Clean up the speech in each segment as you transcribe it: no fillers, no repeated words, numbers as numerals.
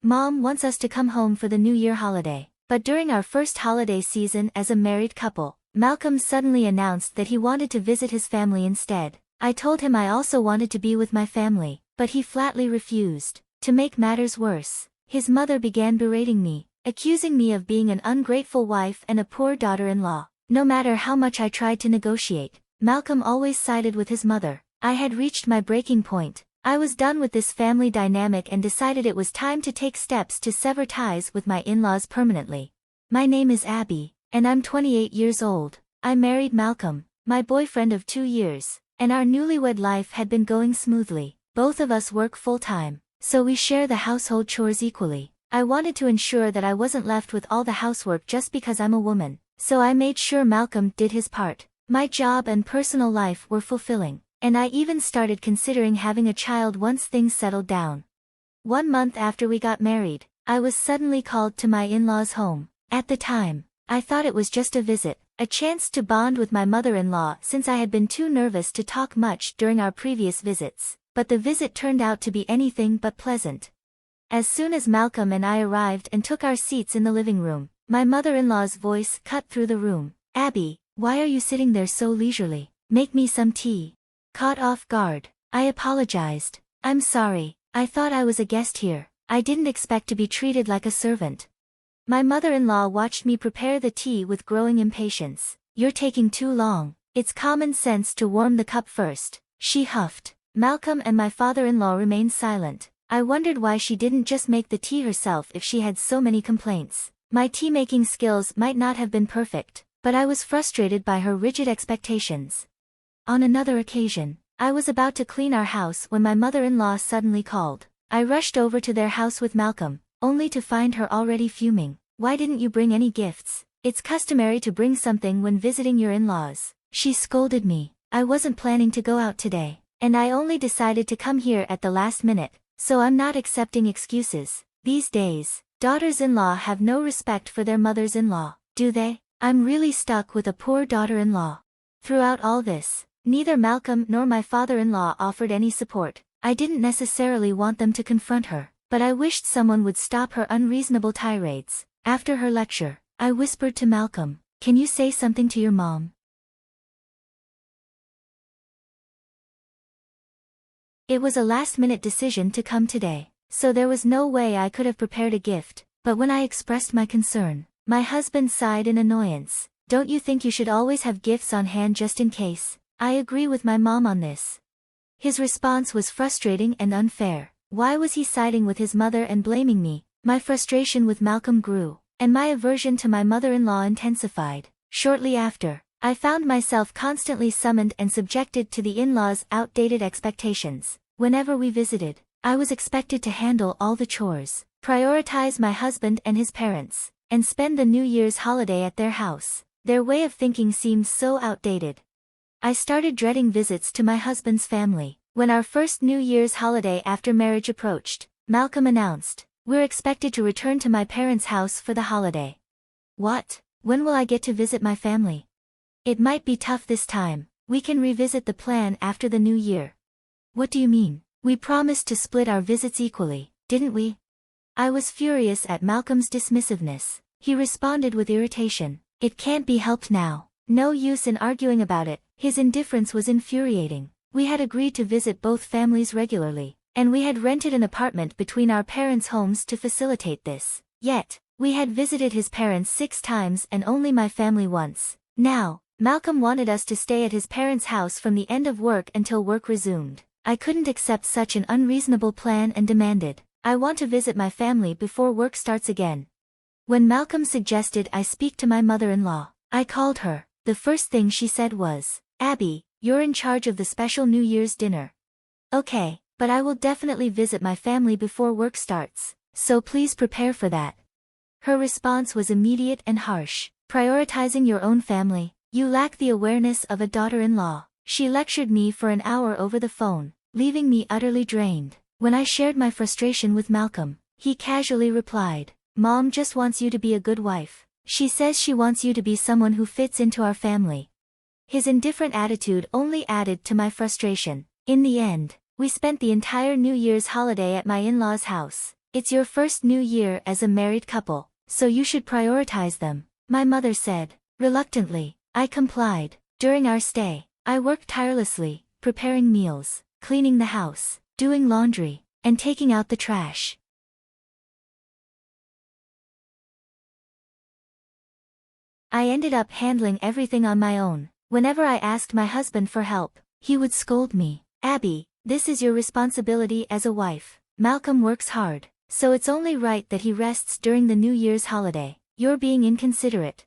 Mom wants us to come home for the New Year holiday. But during our first holiday season as a married couple, Malcolm suddenly announced that he wanted to visit his family instead. I told him I also wanted to be with my family, but he flatly refused. To make matters worse, his mother began berating me, accusing me of being an ungrateful wife and a poor daughter-in-law. No matter how much I tried to negotiate, Malcolm always sided with his mother. I had reached my breaking point. I was done with this family dynamic and decided it was time to take steps to sever ties with my in-laws permanently. My name is Abby, and I'm 28 years old. I married Malcolm, my boyfriend of 2 years, and our newlywed life had been going smoothly. Both of us work full-time, so we share the household chores equally. I wanted to ensure that I wasn't left with all the housework just because I'm a woman, so I made sure Malcolm did his part. My job and personal life were fulfilling, and I even started considering having a child once things settled down. 1 month after we got married, I was suddenly called to my in-laws' home. At the time, I thought it was just a visit, a chance to bond with my mother-in-law since I had been too nervous to talk much during our previous visits, but the visit turned out to be anything but pleasant. As soon as Malcolm and I arrived and took our seats in the living room, my mother-in-law's voice cut through the room. "Abby, why are you sitting there so leisurely? Make me some tea." Caught off guard, I apologized. "I'm sorry, I thought I was a guest here. I didn't expect to be treated like a servant." My mother-in-law watched me prepare the tea with growing impatience. "You're taking too long. It's common sense to warm the cup first," she huffed. Malcolm and my father-in-law remained silent. I wondered why she didn't just make the tea herself if she had so many complaints. My tea-making skills might not have been perfect, but I was frustrated by her rigid expectations. On another occasion, I was about to clean our house when my mother-in-law suddenly called. I rushed over to their house with Malcolm, only to find her already fuming. "Why didn't you bring any gifts? It's customary to bring something when visiting your in-laws," she scolded me. "I wasn't planning to go out today, and I only decided to come here at the last minute, so I'm not accepting excuses." These days, daughters-in-law have no respect for their mothers-in-law, do they? I'm really stuck with a poor daughter-in-law. Throughout all this, neither Malcolm nor my father-in-law offered any support. I didn't necessarily want them to confront her, but I wished someone would stop her unreasonable tirades. After her lecture, I whispered to Malcolm, "Can you say something to your mom?" It was a last-minute decision to come today, so there was no way I could have prepared a gift, but when I expressed my concern, my husband sighed in annoyance. "Don't you think you should always have gifts on hand just in case? I agree with my mom on this." His response was frustrating and unfair. Why was he siding with his mother and blaming me? My frustration with Malcolm grew, and my aversion to my mother-in-law intensified. Shortly after, I found myself constantly summoned and subjected to the in-laws' outdated expectations. Whenever we visited, I was expected to handle all the chores, prioritize my husband and his parents, and spend the New Year's holiday at their house. Their way of thinking seemed so outdated. I started dreading visits to my husband's family. When our first New Year's holiday after marriage approached, Malcolm announced, "We're expected to return to my parents' house for the holiday." What? When will I get to visit my family? "It might be tough this time. We can revisit the plan after the new year." "What do you mean? We promised to split our visits equally, didn't we?" I was furious at Malcolm's dismissiveness. He responded with irritation. "It can't be helped now. No use in arguing about it." His indifference was infuriating. We had agreed to visit both families regularly, and we had rented an apartment between our parents' homes to facilitate this. Yet, we had visited his parents 6 times and only my family once. Now, Malcolm wanted us to stay at his parents' house from the end of work until work resumed. I couldn't accept such an unreasonable plan and demanded, "I want to visit my family before work starts again." When Malcolm suggested I speak to my mother-in-law, I called her. The first thing she said was, "Abby, you're in charge of the special New Year's dinner." "Okay, but I will definitely visit my family before work starts, so please prepare for that." Her response was immediate and harsh. "Prioritizing your own family? You lack the awareness of a daughter-in-law." She lectured me for an hour over the phone, leaving me utterly drained. When I shared my frustration with Malcolm, he casually replied, "Mom just wants you to be a good wife. She says she wants you to be someone who fits into our family." His indifferent attitude only added to my frustration. In the end, we spent the entire New Year's holiday at my in-laws' house. It's your first new year as a married couple, so you should prioritize them, my mother said. Reluctantly, I complied. During our stay, I worked tirelessly, preparing meals, cleaning the house, doing laundry, and taking out the trash. I ended up handling everything on my own. Whenever I asked my husband for help, he would scold me. Abby, this is your responsibility as a wife. Malcolm works hard, so it's only right that he rests during the New Year's holiday. You're being inconsiderate.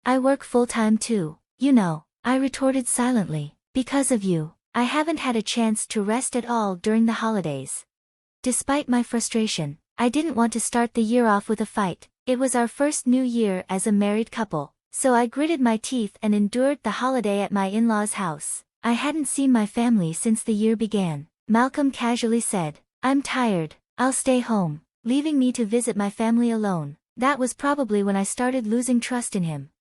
I work full-time too, you know, I retorted silently. Because of you, I haven't had a chance to rest at all during the holidays. Despite my frustration, I didn't want to start the year off with a fight. It was our first New Year as a married couple, so I gritted my teeth and endured the holiday at my in-laws' house. I hadn't seen my family since the year began. Malcolm casually said, "I'm tired, I'll stay home," leaving me to visit my family alone. That was probably when I started losing trust in him.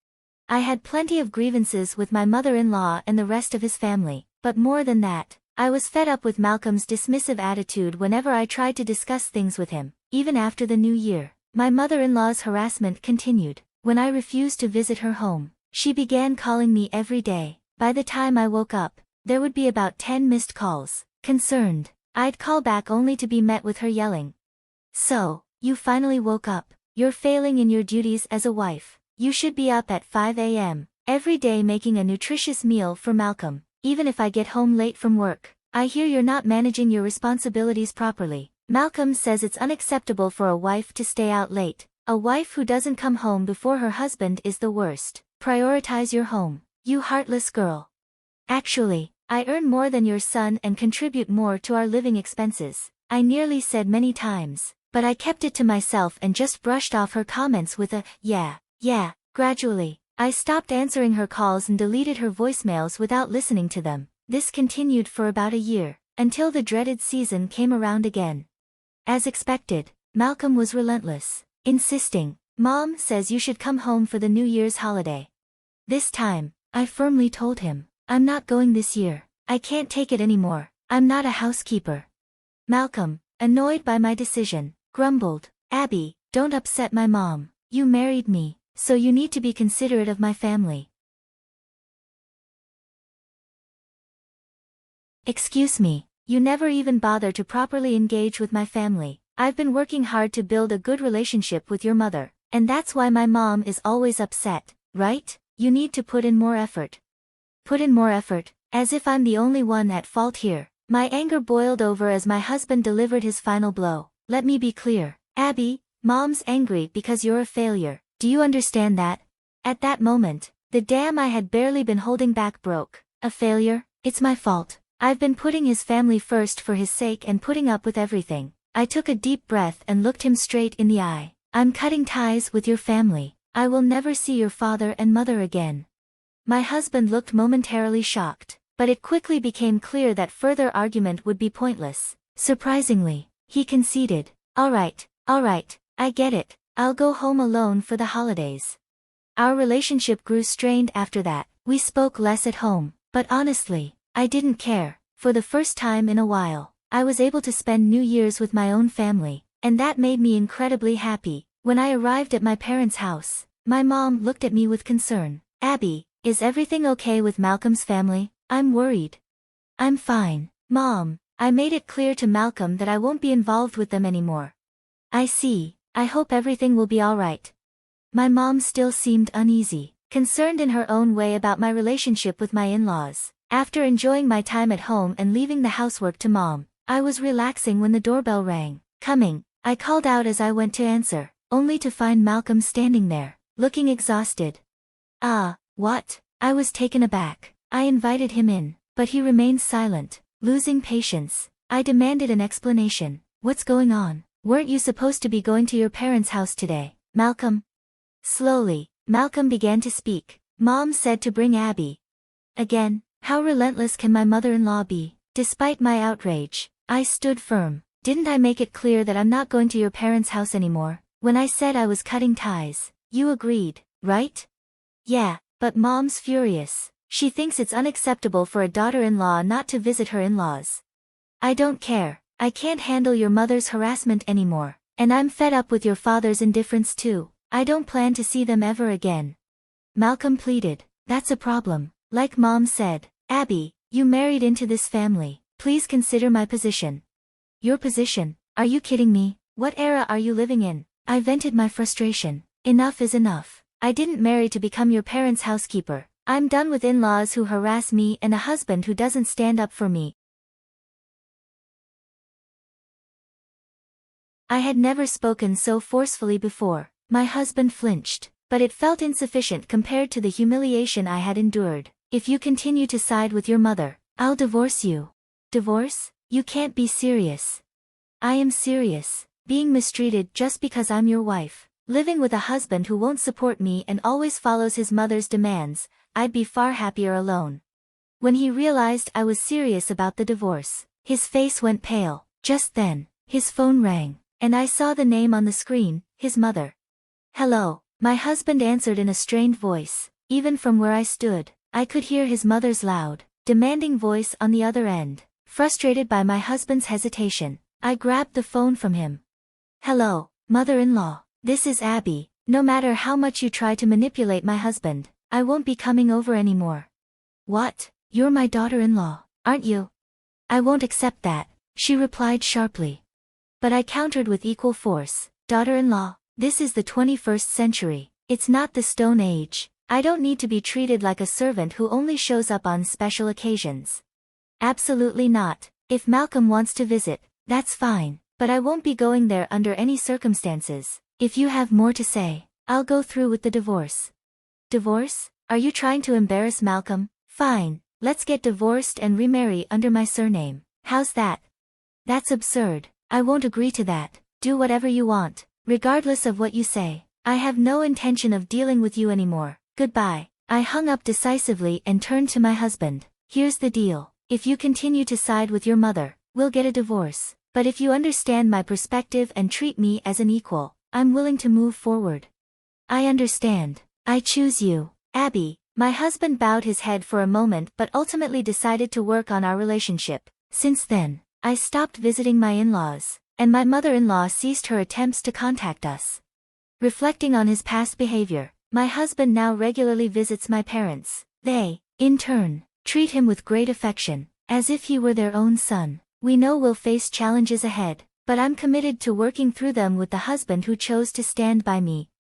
I had plenty of grievances with my mother-in-law and the rest of his family, but more than that, I was fed up with Malcolm's dismissive attitude whenever I tried to discuss things with him. Even after the new year, my mother-in-law's harassment continued. When I refused to visit her home, she began calling me every day. By the time I woke up, there would be about 10 missed calls. Concerned, I'd call back only to be met with her yelling. "So, you finally woke up. You're failing in your duties as a wife. You should be up at 5 a.m. every day making a nutritious meal for Malcolm. Even if I get home late from work, I hear you're not managing your responsibilities properly. Malcolm says it's unacceptable for a wife to stay out late. A wife who doesn't come home before her husband is the worst. Prioritize your home, you heartless girl. Actually, I earn more than your son and contribute more to our living expenses," I nearly said many times, but I kept it to myself and just brushed off her comments with a, yeah. Gradually, I stopped answering her calls and deleted her voicemails without listening to them. This continued for about a year, until the dreaded season came around again. As expected, Malcolm was relentless, insisting, "Mom says you should come home for the New Year's holiday." This time, I firmly told him, "I'm not going this year. I can't take it anymore. I'm not a housekeeper." Malcolm, annoyed by my decision, grumbled, "Abby, don't upset my mom. You married me, so you need to be considerate of my family." Excuse me, you never even bother to properly engage with my family. I've been working hard to build a good relationship with your mother, and that's why my mom is always upset, right? You need to put in more effort. Put in more effort, as if I'm the only one at fault here. My anger boiled over as my husband delivered his final blow. "Let me be clear, Abby, Mom's angry because you're a failure. Do you understand that?" At that moment, the dam I had barely been holding back broke. "A failure? It's my fault. I've been putting his family first for his sake and putting up with everything." I took a deep breath and looked him straight in the eye. "I'm cutting ties with your family. I will never see your father and mother again." My husband looked momentarily shocked, but it quickly became clear that further argument would be pointless. Surprisingly, he conceded, all right, I get it. I'll go home alone for the holidays." Our relationship grew strained after that. We spoke less at home, but honestly, I didn't care. For the first time in a while, I was able to spend New Year's with my own family, and that made me incredibly happy. When I arrived at my parents' house, my mom looked at me with concern. "Abby, is everything okay with Malcolm's family? I'm worried." "I'm fine, Mom. I made it clear to Malcolm that I won't be involved with them anymore." "I see. I hope everything will be all right." My mom still seemed uneasy, concerned in her own way about my relationship with my in-laws. After enjoying my time at home and leaving the housework to Mom, I was relaxing when the doorbell rang. "Coming," I called out as I went to answer, only to find Malcolm standing there, looking exhausted. What?" I was taken aback. I invited him in, but he remained silent, losing patience. I demanded an explanation. "What's going on? Weren't you supposed to be going to your parents' house today, Malcolm?" Slowly, Malcolm began to speak. "Mom said to bring Abby." Again, how relentless can my mother-in-law be? Despite my outrage, I stood firm. "Didn't I make it clear that I'm not going to your parents' house anymore? When I said I was cutting ties, you agreed, right?" "Yeah, but Mom's furious. She thinks it's unacceptable for a daughter-in-law not to visit her in-laws." "I don't care. I can't handle your mother's harassment anymore. And I'm fed up with your father's indifference too. I don't plan to see them ever again. Malcolm pleaded. That's a problem. Like Mom said, Abby, you married into this family. Please consider my position. Your position? Are you kidding me? What era are you living in? I vented my frustration. Enough is enough. I didn't marry to become your parents' housekeeper. I'm done with in-laws who harass me and a husband who doesn't stand up for me. I had never spoken so forcefully before. My husband flinched, but it felt insufficient compared to the humiliation I had endured. If you continue to side with your mother, I'll divorce you. Divorce? You can't be serious. I am serious. Being mistreated just because I'm your wife. Living with a husband who won't support me and always follows his mother's demands, I'd be far happier alone. When he realized I was serious about the divorce, his face went pale. Just then, his phone rang, and I saw the name on the screen, his mother. Hello, my husband answered in a strained voice. Even from where I stood, I could hear his mother's loud, demanding voice on the other end. Frustrated by my husband's hesitation, I grabbed the phone from him. Hello, mother-in-law, this is Abby. No matter how much you try to manipulate my husband, I won't be coming over anymore. What? You're my daughter-in-law, aren't you? I won't accept that, she replied sharply. But I countered with equal force. Daughter-in-law, this is the 21st century. It's not the Stone Age. I don't need to be treated like a servant who only shows up on special occasions. Absolutely not. If Malcolm wants to visit, that's fine, but I won't be going there under any circumstances. If you have more to say, I'll go through with the divorce. Divorce? Are you trying to embarrass Malcolm? Fine, let's get divorced and remarry under my surname. How's that? That's absurd. I won't agree to that. Do whatever you want. Regardless of what you say, I have no intention of dealing with you anymore. Goodbye. I hung up decisively and turned to my husband. Here's the deal. If you continue to side with your mother, we'll get a divorce. But if you understand my perspective and treat me as an equal, I'm willing to move forward. I understand. I choose you, Abby. My husband bowed his head for a moment but ultimately decided to work on our relationship. Since then, I stopped visiting my in-laws, and my mother-in-law ceased her attempts to contact us. Reflecting on his past behavior, my husband now regularly visits my parents. They, in turn, treat him with great affection, as if he were their own son. We know we'll face challenges ahead, but I'm committed to working through them with the husband who chose to stand by me.